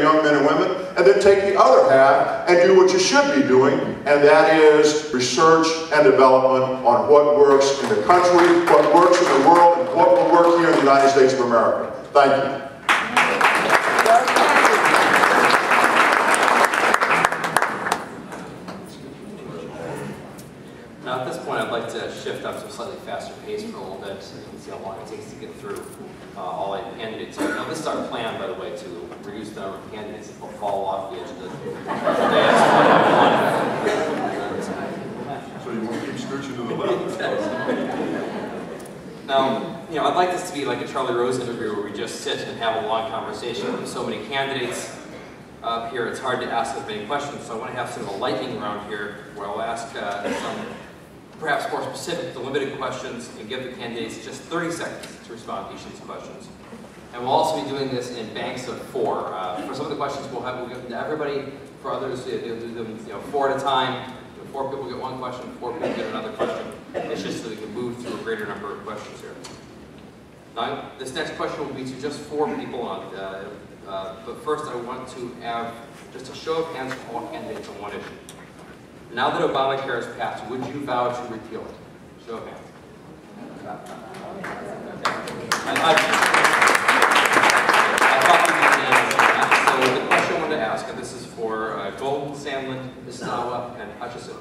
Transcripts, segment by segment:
young men and women, and then take the other half and do what you should be doing, and that is research and development on what works in the country, what works in the world, and what will work here in the United States of America. Thank you. Now at this point I'd like to shift up to a slightly faster pace for a little bit so you can see how long it takes to get through all 8 candidates here. Now this is our plan, by the way, to reduce the number of candidates that will fall off the edge of the dais one by one. So you want to keep scooching to the left? Now, I'd like this to be like a Charlie Rose interview where we just sit and have a long conversation. With so many candidates up here, it's hard to ask as many questions, so I want to have sort of a lightning round here where I'll ask some perhaps more specific, delimited questions and give the candidates just 30 seconds to respond to each of these questions. And we'll also be doing this in banks of 4. For some of the questions we'll give them to everybody. For others, they'll do them 4 at a time. 4 people get 1 question, 4 people get another question. It's just so we can move through a greater number of questions here. Now, this next question will be to just 4 people on. But first I want to have just a show of hands from all candidates on one issue. Now that Obamacare is passed, would you vow to repeal it? Show of hands. So the question I wanted to ask, and this is for Golden, Sandlin, Misawa, and Hutchison.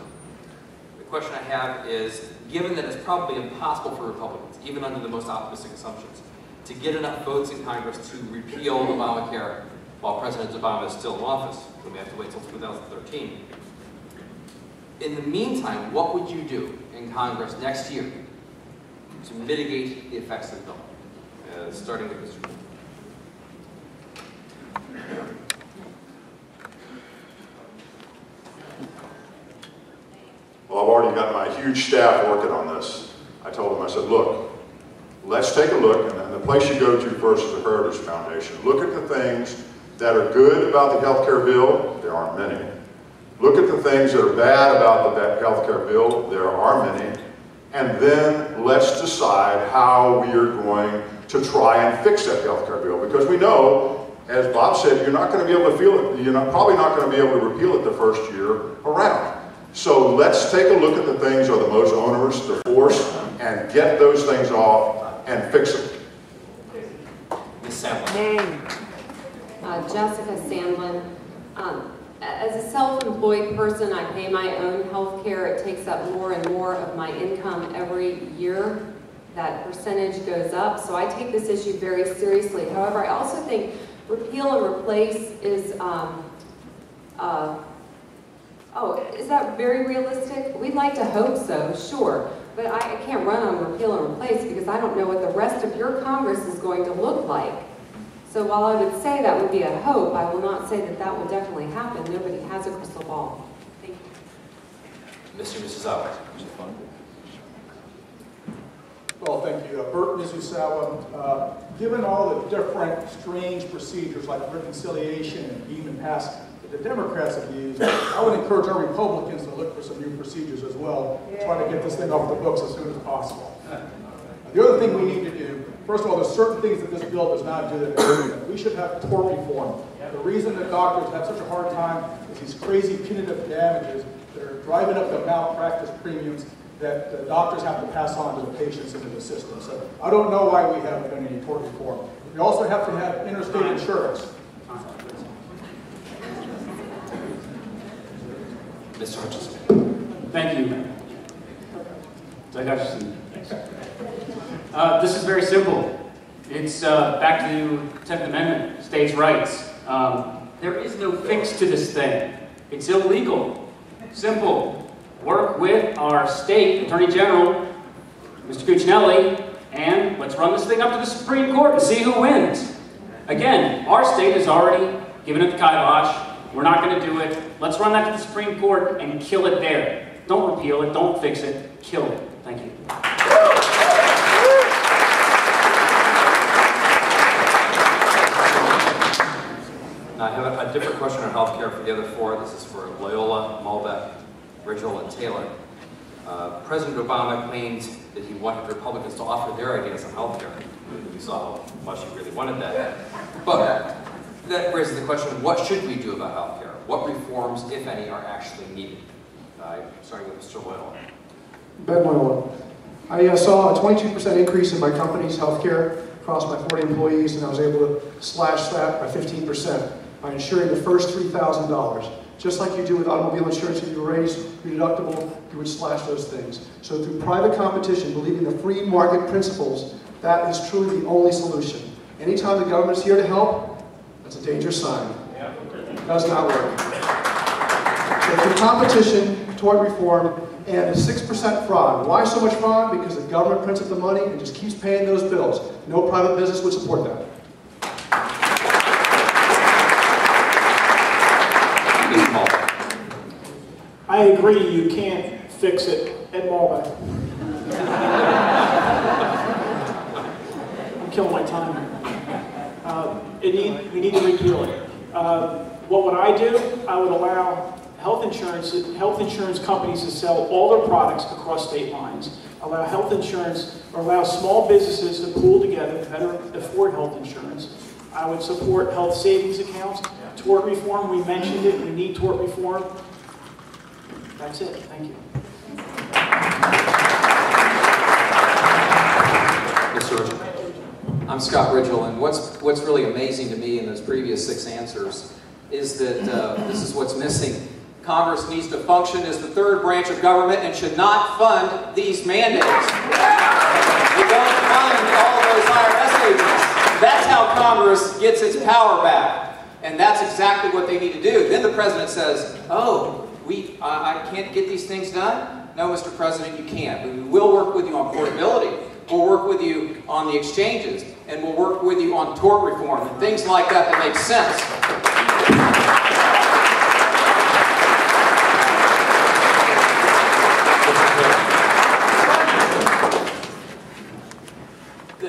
The question I have is, given that it's probably impossible for Republicans, even under the most optimistic assumptions, to get enough votes in Congress to repeal Obamacare while President Obama is still in office, we may have to wait until 2013. In the meantime, what would you do in Congress next year to mitigate the effects of the bill? Starting with Mr. Well, I've already got my huge staff working on this. I told them, I said, look, let's take a look, and the place you go to first is the Heritage Foundation. Look at the things that are good about the health care bill. There aren't many. Look at the things that are bad about the health care bill. There are many. And then let's decide how we are going to try and fix that health care bill. Because we know, as Bob said, you're not going to be able to feel it. You're probably not going to be able to repeal it the first year around. So let's take a look at the things that are the most onerous, the force, and get those things off and fix them. Ms. Sandlin. Jessica Sandlin. As a self-employed person, I pay my own health care. It takes up more and more of my income every year. That percentage goes up, so I take this issue very seriously. However, I also think repeal and replace is, is that very realistic? We'd like to hope so, sure. But I can't run on repeal and replace because I don't know what the rest of your Congress is going to look like. So while I would say that would be a hope, I will not say that that will definitely happen. Nobody has a crystal ball. Thank you. Mr. and Mrs. Howard. Well, thank you. Bert Mizusawa, given all the different strange procedures like reconciliation and even pass that the Democrats have used, I would encourage our Republicans to look for some new procedures as well, try to get this thing off the books as soon as possible. The other thing we need to do, first of all, there's certain things that this bill does not do that we should have tort reform. The reason that doctors have such a hard time is these crazy punitive damages that are driving up the malpractice premiums that the doctors have to pass on to the patients into the system. So I don't know why we haven't done any tort reform. We also have to have interstate insurance. Mr. Hutchison. Thank you. Doug Hutchison. This is very simple. It's back to the 10th Amendment, states' rights. There is no fix to this thing. It's illegal. Simple. Work with our state Attorney General, Mr. Cuccinelli, and let's run this thing up to the Supreme Court and see who wins. Again, our state has already given it the kibosh. We're not going to do it. Let's run that to the Supreme Court and kill it there. Don't repeal it. Don't fix it. Kill it. Thank you. Now, I have a different question on health care for the other 4. This is for Loyola, Malbec, Ridgel, and Taylor. President Obama claimed that he wanted Republicans to offer their ideas on health care. We saw how much he really wanted that. But That raises the question, what should we do about health care? What reforms, if any, are actually needed? Starting with Mr. Little. Ben Little. I saw a 22% increase in my company's health care across my 40 employees, and I was able to slash that by 15% by insuring the first $3,000. Just like you do with automobile insurance, if you raise your deductible, you would slash those things. So through private competition, believing the free market principles, that is truly the only solution. Anytime the government's here to help, that's a dangerous sign. It does not work. So through competition, tort reform, and the 6% fraud. Why so much fraud? Because the government prints up the money and just keeps paying those bills. No private business would support that. I agree, you can't fix it. Ed Malbeck. I'm killing my time here. We need to repeal it. What would I do? I would allow health insurance companies to sell all their products across state lines. Allow health insurance, or allow small businesses to pool together to better afford health insurance. I would support health savings accounts. Tort reform, we mentioned it. We need tort reform. That's it. Thank you. Mr. Ridgel. I'm Scott Ridgel, and what's really amazing to me in those previous 6 answers is that this is what's missing. Congress needs to function as the third branch of government and should not fund these mandates. They don't fund all of those IRS agents. That's how Congress gets its power back. And that's exactly what they need to do. Then the president says, oh, I can't get these things done? No, Mr. President, you can't. We will work with you on portability. We'll work with you on the exchanges. And we'll work with you on tort reform and things like that make sense.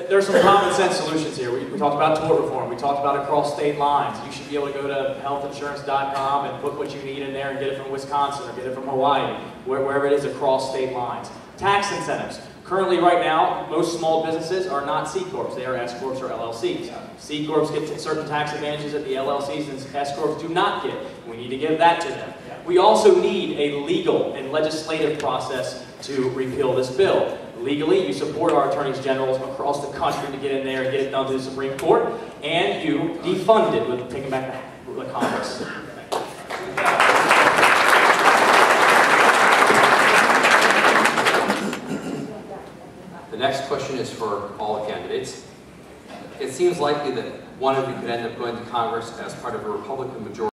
There's some common sense solutions here. We talked about tort reform. We talked about across state lines. You should be able to go to healthinsurance.com and put what you need in there and get it from Wisconsin or get it from Hawaii, wherever it is across state lines. Tax incentives. Currently, right now, most small businesses are not C Corps. They are S Corps or LLCs. C Corps get certain tax advantages that the LLCs and S Corps do not get. We need to give that to them. We also need a legal and legislative process to repeal this bill. Legally, you support our attorneys generals across the country to get in there and get it done to the Supreme Court, and you defund it with taking back the Congress. The next question is for all the candidates. It seems likely that one of you could end up going to Congress as part of a Republican majority.